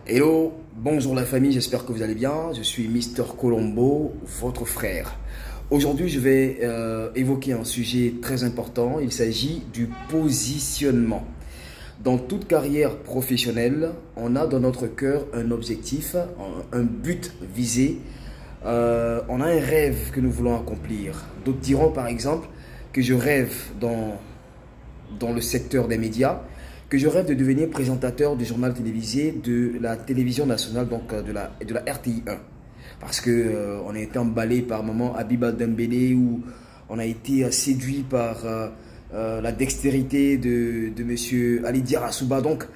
Hello, bonjour la famille, j'espère que vous allez bien. Je suis Mister Colombo, votre frère. Aujourd'hui, je vais évoquer un sujet très important. Il s'agit du positionnement. Dans toute carrière professionnelle, on a dans notre cœur un objectif, un but visé. On a un rêve que nous voulons accomplir. D'autres diront par exemple que je rêve dans le secteur des médias, que je rêve de devenir présentateur du journal télévisé de la télévision nationale, donc de la RTI 1. Parce que on a été emballé par maman Habiba Dembélé, où on a été séduit par la dextérité de monsieur Ali Diarra-Souba. Donc,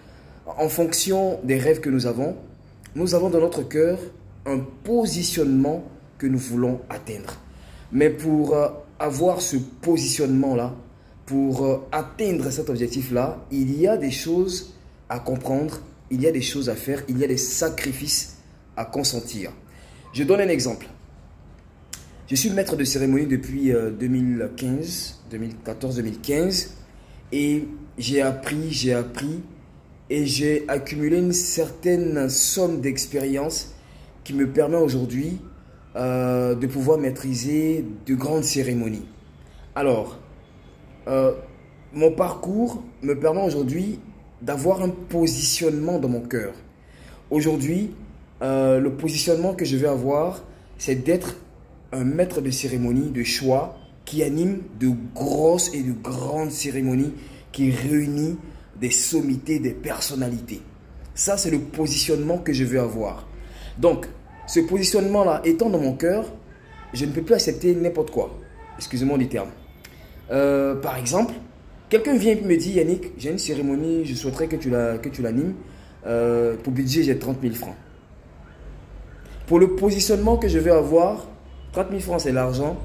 en fonction des rêves que nous avons dans notre cœur un positionnement que nous voulons atteindre. Mais pour avoir ce positionnement-là, pour atteindre cet objectif-là, il y a des choses à comprendre, il y a des choses à faire, il y a des sacrifices à consentir. Je donne un exemple. Je suis maître de cérémonie depuis 2014-2015 et j'ai appris et j'ai accumulé une certaine somme d'expérience qui me permet aujourd'hui de pouvoir maîtriser de grandes cérémonies. Alors, mon parcours me permet aujourd'hui d'avoir un positionnement dans mon cœur. Aujourd'hui, le positionnement que je vais avoir, c'est d'être un maître de cérémonie de choix qui anime de grosses et de grandes cérémonies, qui réunit des sommités, des personnalités. Ça, c'est le positionnement que je veux avoir. Donc, ce positionnement-là étant dans mon cœur, je ne peux plus accepter n'importe quoi. Excusez-moi du terme. Par exemple, quelqu'un vient et me dit: Yannick, j'ai une cérémonie, je souhaiterais que tu l'animes. Pour budget, j'ai 30 000 francs. Pour le positionnement que je vais avoir, 30 000 francs c'est l'argent,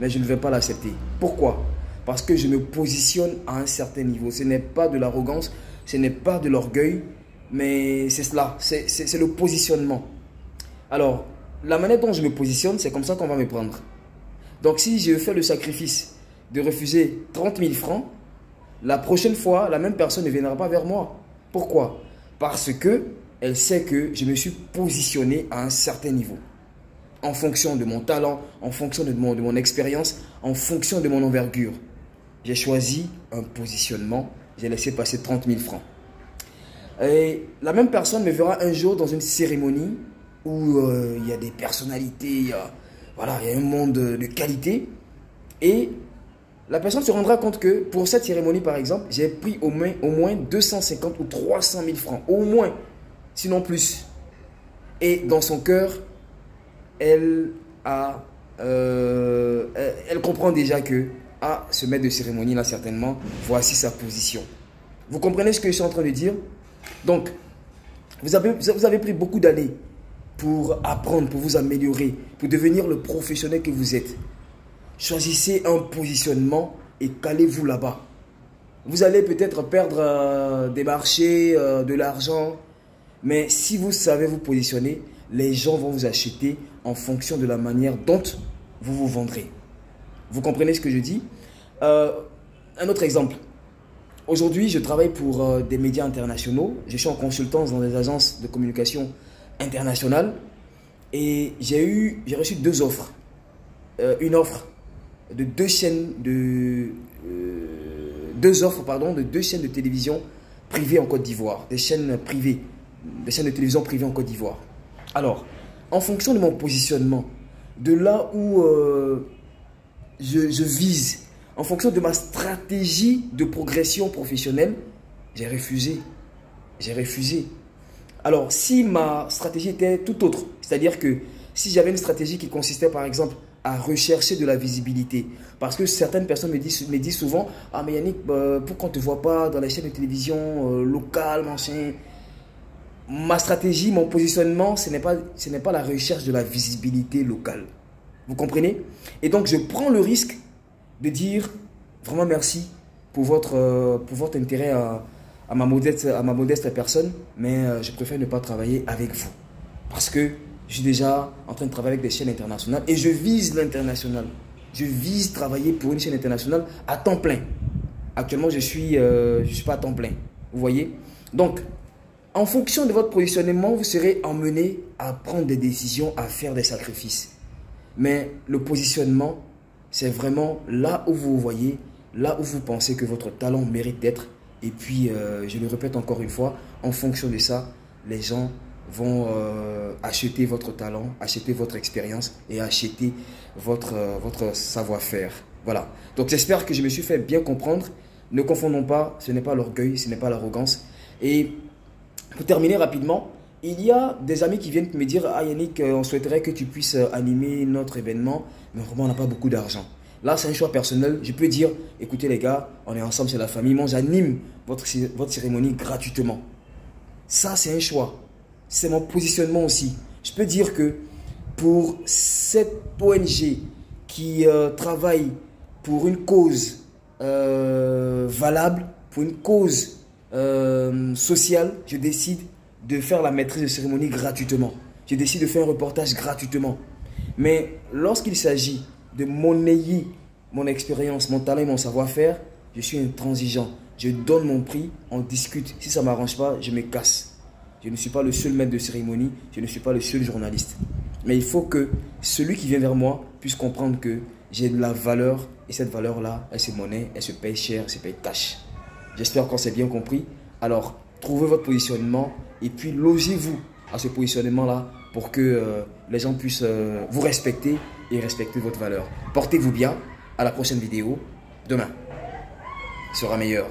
mais je ne vais pas l'accepter. Pourquoi? Parce que je me positionne à un certain niveau. Ce n'est pas de l'arrogance, ce n'est pas de l'orgueil, mais c'est cela, c'est le positionnement. Alors, la manière dont je me positionne, c'est comme ça qu'on va me prendre. Donc si je fais le sacrifice de refuser 30 000 francs, la prochaine fois, la même personne ne viendra pas vers moi. Pourquoi? Parce que elle sait que je me suis positionné à un certain niveau. En fonction de mon talent, en fonction de mon expérience, en fonction de mon envergure. J'ai choisi un positionnement, j'ai laissé passer 30 000 francs. Et la même personne me verra un jour dans une cérémonie où il y a des personnalités, il y a un monde de qualité. Et la personne se rendra compte que pour cette cérémonie, par exemple, j'ai pris au moins 250 ou 300 000 francs. Au moins, sinon plus. Et dans son cœur, elle comprend déjà que ce maître de cérémonie là, certainement, voici sa position. Vous comprenez ce que je suis en train de dire? Donc, vous avez pris beaucoup d'années pour apprendre, pour vous améliorer, pour devenir le professionnel que vous êtes. Choisissez un positionnement et calez-vous là-bas. Vous allez peut-être perdre des marchés, de l'argent, mais si vous savez vous positionner, les gens vont vous acheter en fonction de la manière dont vous vous vendrez. Vous comprenez ce que je dis? Un autre exemple. Aujourd'hui, je travaille pour des médias internationaux. Je suis en consultance dans des agences de communication internationales et j'ai reçu deux offres. Une offre de deux chaînes de télévision privées en Côte d'Ivoire, des chaînes de télévision privées en Côte d'Ivoire. Alors, en fonction de mon positionnement, de là où je vise, en fonction de ma stratégie de progression professionnelle, j'ai refusé. Alors, si ma stratégie était tout autre, c'est-à-dire que si j'avais une stratégie qui consistait par exemple à rechercher de la visibilité, parce que certaines personnes me disent souvent: ah mais Yannick, pourquoi on ne te voit pas dans les chaînes de télévision locales, machin. Ma stratégie, mon positionnement, ce n'est pas la recherche de la visibilité locale. Vous comprenez? Et donc je prends le risque de dire vraiment merci pour votre intérêt à ma modeste personne, mais je préfère ne pas travailler avec vous. Parce que je suis déjà en train de travailler avec des chaînes internationales et je vise l'international. Je vise travailler pour une chaîne internationale à temps plein. Actuellement, je suis pas à temps plein. Vous voyez? Donc, En fonction de votre positionnement, vous serez emmené à prendre des décisions, à faire des sacrifices. Mais le positionnement, c'est vraiment là où vous voyez, là où vous pensez que votre talent mérite d'être. Et puis, je le répète encore une fois, en fonction de ça, les gens vont acheter votre talent, acheter votre expérience et acheter votre savoir-faire. Voilà. Donc, j'espère que je me suis fait bien comprendre. Ne confondons pas, ce n'est pas l'orgueil, ce n'est pas l'arrogance. Et pour terminer rapidement, il y a des amis qui viennent me dire « Ah Yannick, on souhaiterait que tu puisses animer notre événement, mais vraiment on n'a pas beaucoup d'argent. » Là, c'est un choix personnel. Je peux dire « Écoutez les gars, on est ensemble, c'est la famille. Moi, j'anime votre cérémonie gratuitement. » Ça, c'est un choix. C'est mon positionnement aussi. Je peux dire que pour cette ONG qui travaille pour une cause valable, pour une cause sociale, je décide de faire la maîtrise de cérémonie gratuitement. Je décide de faire un reportage gratuitement. Mais lorsqu'il s'agit de monnayer mon expérience, mon talent et mon savoir-faire, je suis intransigeant. Je donne mon prix, on discute. Si ça ne m'arrange pas, je me casse. Je ne suis pas le seul maître de cérémonie, je ne suis pas le seul journaliste. Mais il faut que celui qui vient vers moi puisse comprendre que j'ai de la valeur et cette valeur-là, elle se monnaie, elle se paye cher, elle se paye cash. J'espère qu'on s'est bien compris. Alors, trouvez votre positionnement et puis logez-vous à ce positionnement-là pour que les gens puissent vous respecter et respecter votre valeur. Portez-vous bien. À la prochaine vidéo. Demain sera meilleur.